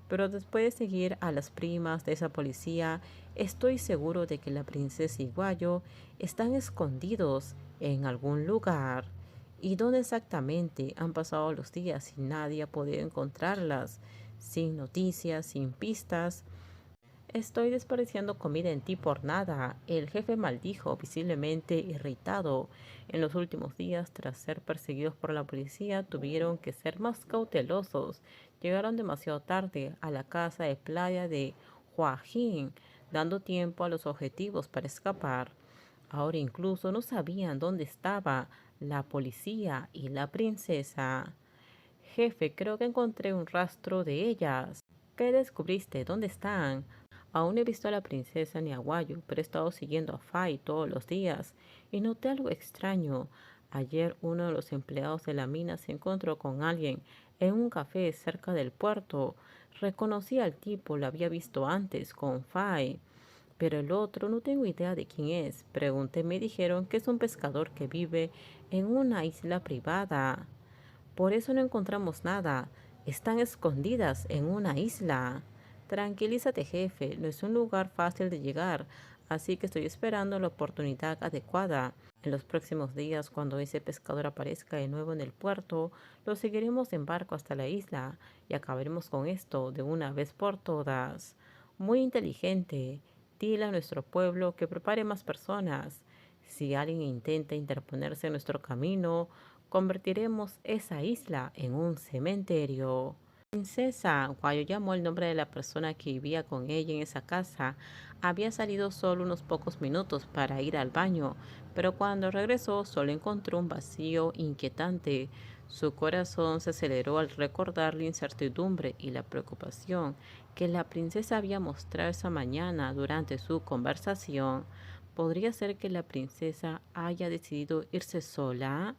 Pero después de seguir a las primas de esa policía, estoy seguro de que la princesa y Guayo están escondidos en algún lugar. ¿Y dónde exactamente han pasado los días y nadie ha podido encontrarlas? Sin noticias, sin pistas. Estoy desperdiciando comida en ti por nada. El jefe maldijo, visiblemente irritado. En los últimos días, tras ser perseguidos por la policía, tuvieron que ser más cautelosos. Llegaron demasiado tarde a la casa de playa de Joaquín, dando tiempo a los objetivos para escapar. Ahora incluso no sabían dónde estaba la policía y la princesa. Jefe, creo que encontré un rastro de ellas. ¿Qué descubriste? ¿Dónde están? Aún no he visto a la princesa ni a Guayo, pero he estado siguiendo a Fai todos los días y noté algo extraño. Ayer uno de los empleados de la mina se encontró con alguien en un café cerca del puerto. Reconocí al tipo, lo había visto antes con Fai. Pero el otro no tengo idea de quién es. Pregunté, me dijeron que es un pescador que vive en una isla privada. Por eso no encontramos nada. Están escondidas en una isla. Tranquilízate, jefe. No es un lugar fácil de llegar, así que estoy esperando la oportunidad adecuada. En los próximos días, cuando ese pescador aparezca de nuevo en el puerto, lo seguiremos en barco hasta la isla y acabaremos con esto de una vez por todas. Muy inteligente. Dile a nuestro pueblo que prepare más personas. Si alguien intenta interponerse en nuestro camino, convertiremos esa isla en un cementerio. Princesa, Guayo llamó el nombre de la persona que vivía con ella en esa casa. Había salido solo unos pocos minutos para ir al baño, pero cuando regresó solo encontró un vacío inquietante. Su corazón se aceleró al recordar la incertidumbre y la preocupación que la princesa había mostrado esa mañana durante su conversación. ¿Podría ser que la princesa haya decidido irse sola?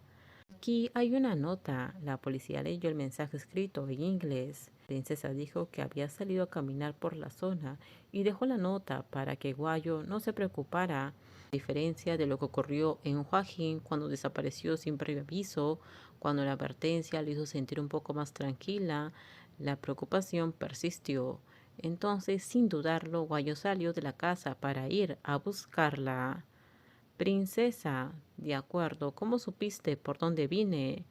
Aquí hay una nota. La policía leyó el mensaje escrito en inglés. La princesa dijo que había salido a caminar por la zona y dejó la nota para que Guayo no se preocupara. A diferencia de lo que ocurrió en Joaquín cuando desapareció sin previo aviso, cuando la advertencia le hizo sentir un poco más tranquila, la preocupación persistió. Entonces, sin dudarlo, Guayo salió de la casa para ir a buscarla. Princesa, de acuerdo, ¿cómo supiste por dónde vine?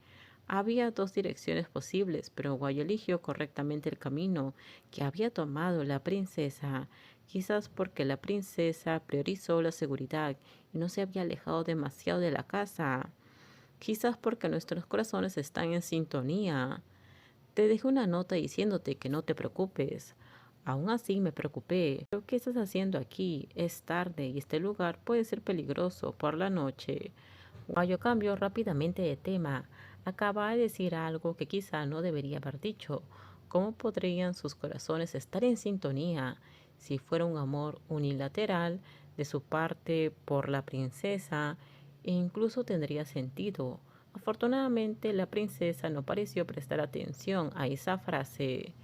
Había dos direcciones posibles, pero Guay eligió correctamente el camino que había tomado la princesa, quizás porque la princesa priorizó la seguridad y no se había alejado demasiado de la casa, quizás porque nuestros corazones están en sintonía. Te dejé una nota diciéndote que no te preocupes. Aún así me preocupé. ¿Pero qué estás haciendo aquí? Es tarde y este lugar puede ser peligroso por la noche. Guayo cambió rápidamente de tema. Acaba de decir algo que quizá no debería haber dicho. ¿Cómo podrían sus corazones estar en sintonía si fuera un amor unilateral de su parte por la princesa? E incluso tendría sentido. Afortunadamente, la princesa no pareció prestar atención a esa frase.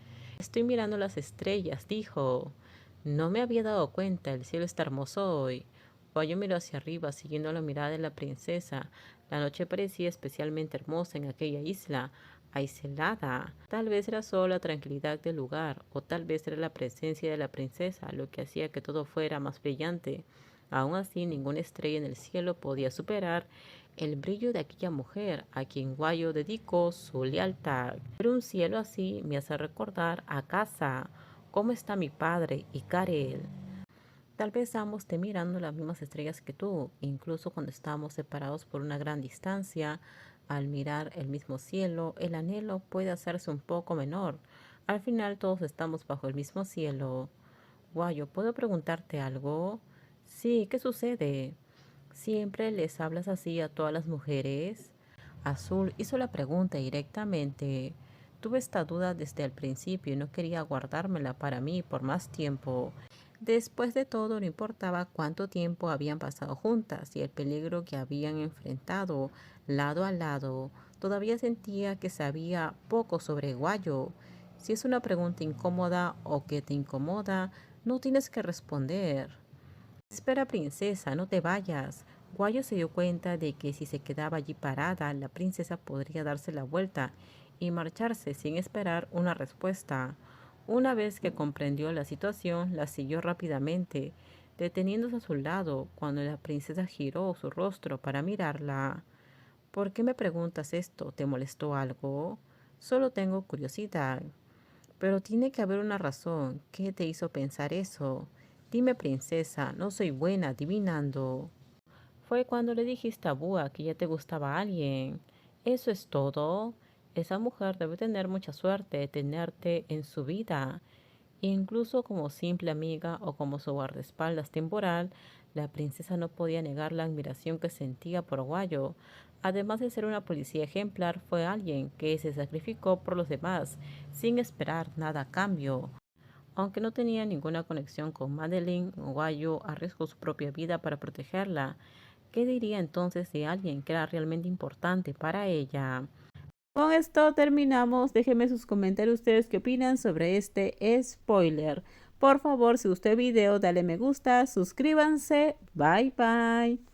Estoy mirando las estrellas, dijo. No me había dado cuenta, el cielo está hermoso hoy. Guayo miró hacia arriba, siguiendo la mirada de la princesa. La noche parecía especialmente hermosa en aquella isla, aislada. Tal vez era solo la tranquilidad del lugar, o tal vez era la presencia de la princesa lo que hacía que todo fuera más brillante. Aún así, ninguna estrella en el cielo podía superar el brillo de aquella mujer a quien Guayo dedicó su lealtad. Pero un cielo así me hace recordar a casa. ¿Cómo está mi padre y Karel? Tal vez ambos esté mirando las mismas estrellas que tú, incluso cuando estamos separados por una gran distancia. Al mirar el mismo cielo, el anhelo puede hacerse un poco menor. Al final todos estamos bajo el mismo cielo. Guayo, ¿puedo preguntarte algo? Sí, ¿qué sucede? ¿Siempre les hablas así a todas las mujeres? Azul hizo la pregunta directamente. Tuve esta duda desde el principio y no quería guardármela para mí por más tiempo. Después de todo, no importaba cuánto tiempo habían pasado juntas y el peligro que habían enfrentado lado a lado, todavía sentía que sabía poco sobre Guayo. Si es una pregunta incómoda o que te incomoda, no tienes que responder. Espera, princesa, no te vayas. Guayo se dio cuenta de que si se quedaba allí parada, la princesa podría darse la vuelta y marcharse sin esperar una respuesta. Una vez que comprendió la situación, la siguió rápidamente, deteniéndose a su lado cuando la princesa giró su rostro para mirarla. ¿Por qué me preguntas esto? ¿Te molestó algo? Solo tengo curiosidad. Pero tiene que haber una razón. ¿Qué te hizo pensar eso? Dime, princesa, no soy buena adivinando. Fue cuando le dijiste a Búa que ya te gustaba alguien. ¿Eso es todo? Esa mujer debe tener mucha suerte de tenerte en su vida. Incluso como simple amiga o como su guardaespaldas temporal, la princesa no podía negar la admiración que sentía por Guayo. Además de ser una policía ejemplar, fue alguien que se sacrificó por los demás, sin esperar nada a cambio. Aunque no tenía ninguna conexión con Madeline, Guayo arriesgó su propia vida para protegerla. ¿Qué diría entonces de alguien que era realmente importante para ella? Con esto terminamos. Déjenme sus comentarios ustedes qué opinan sobre este spoiler. Por favor, si gustó el video, dale me gusta, suscríbanse. Bye bye.